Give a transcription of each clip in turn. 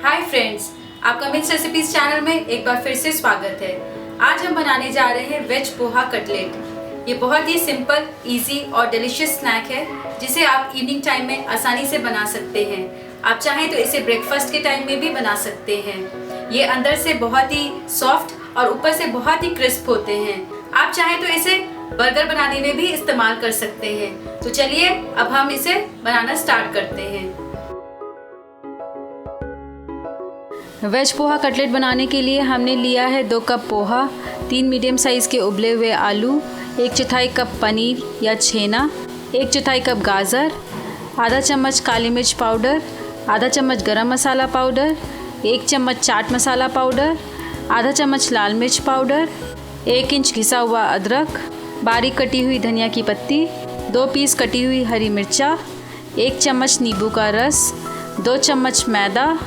Hi friends, आपका mix recipes channel में एक बार फिर से स्वागत है। आज हम बनाने जा रहे हैं वेज पोहा कटलेट। ये बहुत ही सिंपल, इजी और डिलीशियस स्नैक है जिसे आप इवनिंग टाइम में आसानी से बना सकते हैं। आप चाहें तो इसे ब्रेकफास्ट के टाइम में भी बना सकते हैं। ये अंदर से बहुत ही सॉफ्ट और ऊपर से बहुत ही क्रिस्प होते हैं। आप चाहें तो इसे बर्गर बनाने में भी इस्तेमाल कर सकते हैं। तो चलिए अब हम इसे बनाना स्टार्ट करते हैं। वेज पोहा कटलेट बनाने के लिए हमने लिया है 2 कप पोहा, 3 मीडियम साइज़ के उबले हुए आलू, 1/4 कप पनीर या छेना, 1/4 कप गाजर, आधा चम्मच काली मिर्च पाउडर, आधा चम्मच गरम मसाला पाउडर, 1 चम्मच चाट मसाला पाउडर, आधा चम्मच लाल मिर्च पाउडर, 1 इंच घिसा हुआ अदरक, बारीक कटी हुई धनिया की पत्ती, 2 पीस कटी हुई हरी मिर्चा, 1 चम्मच नींबू का रस, 2 चम्मच मैदा,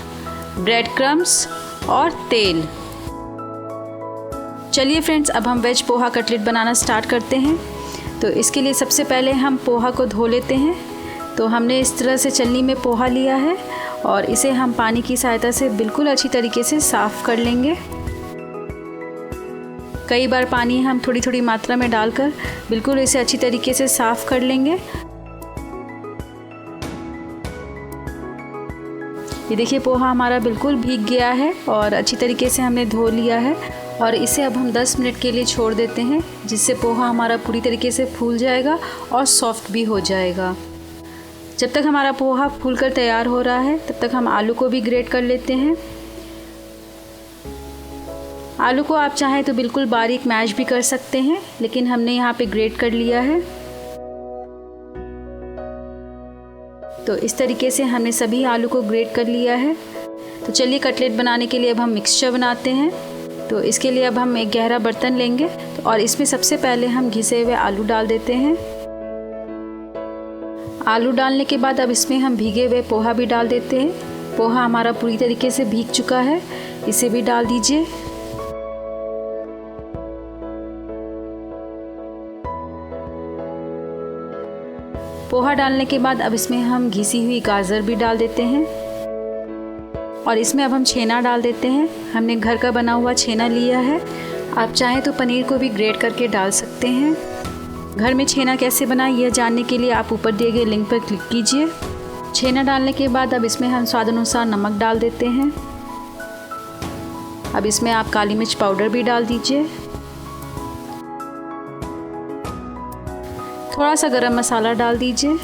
ब्रेड क्रम्स और तेल। चलिए फ्रेंड्स, अब हम वेज पोहा कटलेट बनाना स्टार्ट करते हैं। तो इसके लिए सबसे पहले हम पोहा को धो लेते हैं। तो हमने इस तरह से छलनी में पोहा लिया है और इसे हम पानी की सहायता से बिल्कुल अच्छी तरीके से साफ़ कर लेंगे। कई बार पानी हम थोड़ी थोड़ी मात्रा में डालकर बिल्कुल इसे अच्छी तरीके से साफ़ कर लेंगे। ये देखिए, पोहा हमारा बिल्कुल भीग गया है और अच्छी तरीके से हमने धो लिया है। और इसे अब हम 10 मिनट के लिए छोड़ देते हैं, जिससे पोहा हमारा पूरी तरीके से फूल जाएगा और सॉफ्ट भी हो जाएगा। जब तक हमारा पोहा फूलकर तैयार हो रहा है, तब तक हम आलू को भी ग्रेट कर लेते हैं। आलू को आप चाहें तो बिल्कुल बारीक मैश भी कर सकते हैं, लेकिन हमने यहाँ पे ग्रेट कर लिया है। तो इस तरीके से हमने सभी आलू को ग्रेट कर लिया है। तो चलिए कटलेट बनाने के लिए अब हम मिक्सचर बनाते हैं। तो इसके लिए अब हम एक गहरा बर्तन लेंगे और इसमें सबसे पहले हम घिसे हुए आलू डाल देते हैं। आलू डालने के बाद अब इसमें हम भीगे हुए पोहा भी डाल देते हैं। पोहा हमारा पूरी तरीके से भीग चुका है, इसे भी डाल दीजिए। पोहा डालने के बाद अब इसमें हम घिसी हुई गाजर भी डाल देते हैं और इसमें अब हम छेना डाल देते हैं। हमने घर का बना हुआ छेना लिया है। आप चाहें तो पनीर को भी ग्रेट करके डाल सकते हैं। घर में छेना कैसे बनाएं यह जानने के लिए आप ऊपर दिए गए लिंक पर क्लिक कीजिए। छेना डालने के बाद अब इसमें हम स्वाद अनुसार नमक डाल देते हैं। अब इसमें आप काली मिर्च पाउडर भी डाल दीजिए। थोड़ा सा गरम मसाला डाल दीजिए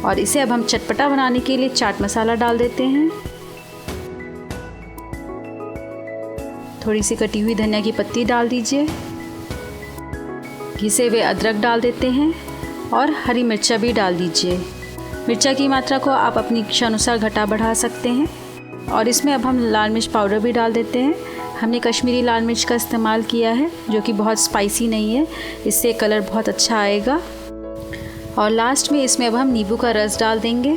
और इसे अब हम चटपटा बनाने के लिए चाट मसाला डाल देते हैं। थोड़ी सी कटी हुई धनिया की पत्ती डाल दीजिए। घिसे हुए अदरक डाल देते हैं और हरी मिर्चा भी डाल दीजिए। मिर्चा की मात्रा को आप अपनी इच्छा अनुसार घटा बढ़ा सकते हैं। और इसमें अब हम लाल मिर्च पाउडर भी डाल देते हैं। हमने कश्मीरी लाल मिर्च का इस्तेमाल किया है, जो कि बहुत स्पाइसी नहीं है, इससे कलर बहुत अच्छा आएगा। और लास्ट में इसमें अब हम नींबू का रस डाल देंगे।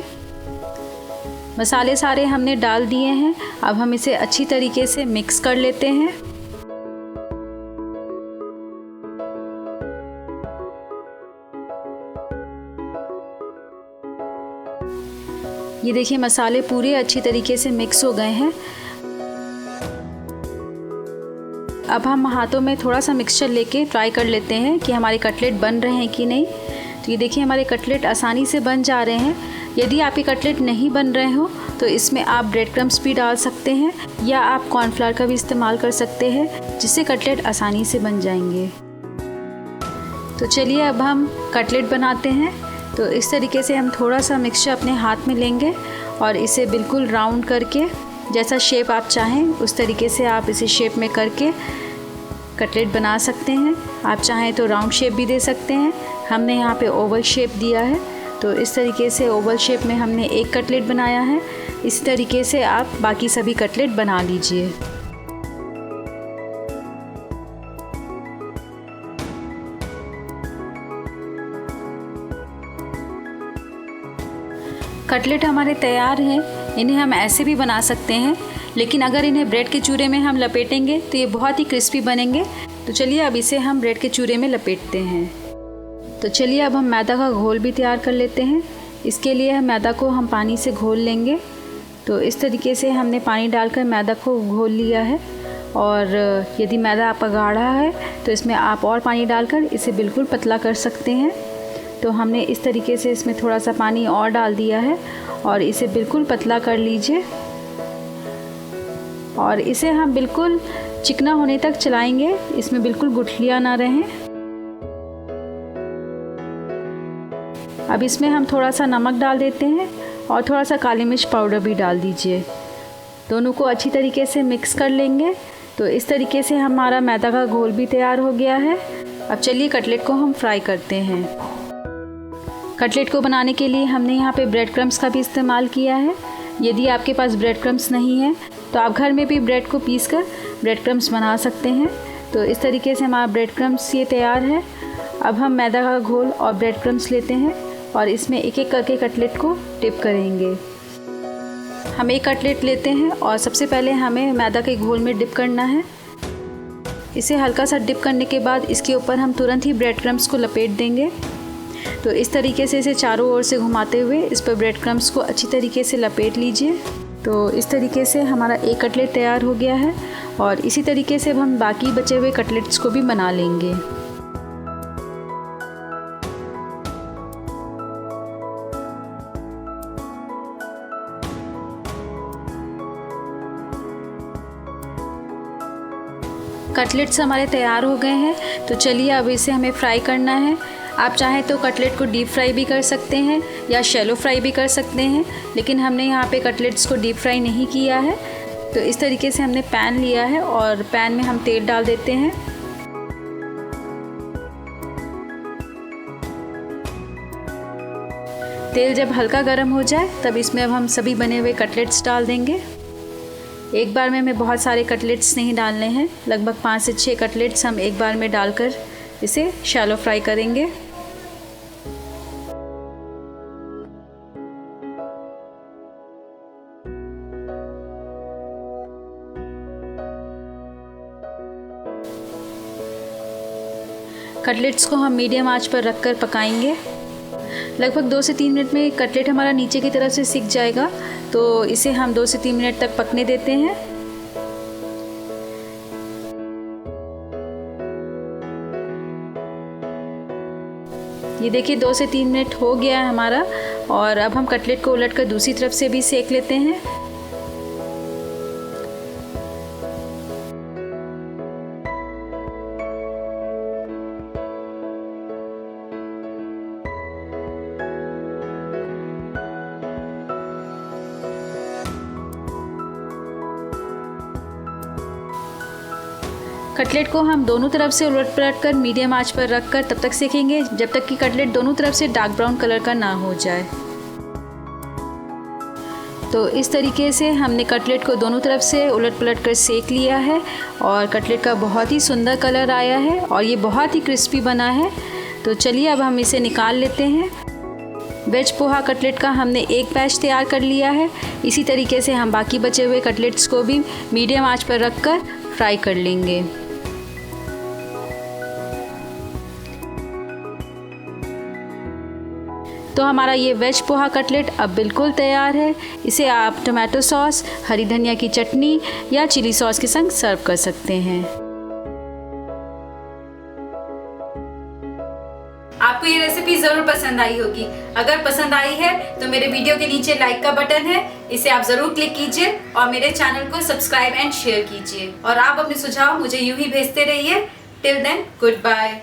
मसाले सारे हमने डाल दिए हैं। अब हम इसे अच्छी तरीके से मिक्स कर लेते हैं। ये देखिए, मसाले पूरे अच्छी तरीके से मिक्स हो गए हैं। अब हम हाथों में थोड़ा सा मिक्सचर लेके ट्राई कर लेते हैं कि हमारे कटलेट बन रहे हैं कि नहीं। तो ये देखिए, हमारे कटलेट आसानी से बन जा रहे हैं। यदि आपके कटलेट नहीं बन रहे हो तो इसमें आप ब्रेड क्रम्स भी डाल सकते हैं या आप कॉर्नफ्लावर का भी इस्तेमाल कर सकते हैं, जिससे कटलेट आसानी से बन जाएंगे। तो चलिए अब हम कटलेट बनाते हैं। तो इस तरीके से हम थोड़ा सा मिक्सचर अपने हाथ में लेंगे और इसे बिल्कुल राउंड करके, जैसा शेप आप चाहें उस तरीके से आप इसे शेप में करके कटलेट बना सकते हैं। आप चाहें तो राउंड शेप भी दे सकते हैं। हमने यहाँ पे ओवल शेप दिया है। तो इस तरीके से ओवल शेप में हमने एक कटलेट बनाया है। इस तरीके से आप बाकी सभी कटलेट बना लीजिए। कटलेट हमारे तैयार हैं। इन्हें हम ऐसे भी बना सकते हैं, लेकिन अगर इन्हें ब्रेड के चूरे में हम लपेटेंगे तो ये बहुत ही क्रिस्पी बनेंगे। तो चलिए अब इसे हम ब्रेड के चूरे में लपेटते हैं। तो चलिए अब हम मैदा का घोल भी तैयार कर लेते हैं। इसके लिए मैदा को हम पानी से घोल लेंगे। तो इस तरीके से हमने पानी डालकर मैदा को घोल लिया है। और यदि मैदा आपका गाढ़ा है तो इसमें आप और पानी डालकर इसे बिल्कुल पतला कर सकते हैं। तो हमने इस तरीके से इसमें थोड़ा सा पानी और डाल दिया है और इसे बिल्कुल पतला कर लीजिए। और इसे हम बिल्कुल चिकना होने तक चलाएंगे, इसमें बिल्कुल गुठलियाँ ना रहें। अब इसमें हम थोड़ा सा नमक डाल देते हैं और थोड़ा सा काली मिर्च पाउडर भी डाल दीजिए। दोनों को अच्छी तरीके से मिक्स कर लेंगे। तो इस तरीके से हमारा मैदा का घोल भी तैयार हो गया है। अब चलिए कटलेट को हम फ्राई करते हैं। कटलेट को बनाने के लिए हमने यहाँ पे ब्रेड क्रम्स का भी इस्तेमाल किया है। यदि आपके पास ब्रेड क्रम्स नहीं है तो आप घर में भी ब्रेड को पीसकर ब्रेड क्रम्स बना सकते हैं। तो इस तरीके से हमारा ब्रेड क्रम्स ये तैयार है। अब हम मैदा का घोल और ब्रेड क्रम्स लेते हैं और इसमें एक एक करके कटलेट को डिप करेंगे। हम एक कटलेट लेते हैं और सबसे पहले हमें मैदा के घोल में डिप करना है। इसे हल्का सा डिप करने के बाद इसके ऊपर हम तुरंत ही ब्रेड क्रम्स को लपेट देंगे। तो इस तरीके से इसे चारों ओर से घुमाते हुए इस पर ब्रेड क्रम्स को अच्छी तरीके से लपेट लीजिए। तो इस तरीके से हमारा एक कटलेट तैयार हो गया है और इसी तरीके से अब हम बाकी बचे हुए कटलेट्स को भी बना लेंगे। कटलेट्स हमारे तैयार हो गए हैं। तो चलिए अब इसे हमें फ्राई करना है। आप चाहें तो कटलेट को डीप फ्राई भी कर सकते हैं या शैलो फ्राई भी कर सकते हैं, लेकिन हमने यहाँ पे कटलेट्स को डीप फ्राई नहीं किया है। तो इस तरीके से हमने पैन लिया है और पैन में हम तेल डाल देते हैं। तेल जब हल्का गर्म हो जाए तब इसमें अब हम सभी बने हुए कटलेट्स डाल देंगे। एक बार में हमें बहुत सारे कटलेट्स नहीं डालने हैं, लगभग 5 से 6 कटलेट्स हम एक बार में डालकर इसे शैलो फ्राई करेंगे। कटलेट्स को हम मीडियम आंच पर रखकर पकाएंगे। लगभग 2 से 3 मिनट में कटलेट हमारा नीचे की तरफ से सिक जाएगा। तो इसे हम 2 से 3 मिनट तक पकने देते हैं। ये देखिए 2 से 3 मिनट हो गया है हमारा और अब हम कटलेट को उलटकर दूसरी तरफ से भी सेक लेते हैं। कटलेट को हम दोनों तरफ से उलट पलट कर मीडियम आंच पर रखकर तब तक सेकेंगे जब तक कि कटलेट दोनों तरफ से डार्क ब्राउन कलर का ना हो जाए। तो इस तरीके से हमने कटलेट को दोनों तरफ से उलट पलट कर सेक लिया है और कटलेट का बहुत ही सुंदर कलर आया है और ये बहुत ही क्रिस्पी बना है। तो चलिए अब हम इसे निकाल लेते हैं। वेज पोहा कटलेट का हमने एक बैच तैयार कर लिया है। इसी तरीके से हम बाकी बचे हुए कटलेट्स को भी मीडियम आंच पर रखकर फ्राई कर लेंगे। तो हमारा ये वेज पोहा कटलेट अब बिल्कुल तैयार है। इसे आप टमाटो सॉस, हरी धनिया की चटनी या चिली सॉस के संग सर्व कर सकते हैं। आपको ये रेसिपी जरूर पसंद आई होगी। अगर पसंद आई है तो मेरे वीडियो के नीचे लाइक का बटन है, इसे आप जरूर क्लिक कीजिए और मेरे चैनल को सब्सक्राइब एंड शेयर कीजिए। और आप अपने सुझाव मुझे यूं ही भेजते रहिए। Till then, good bye.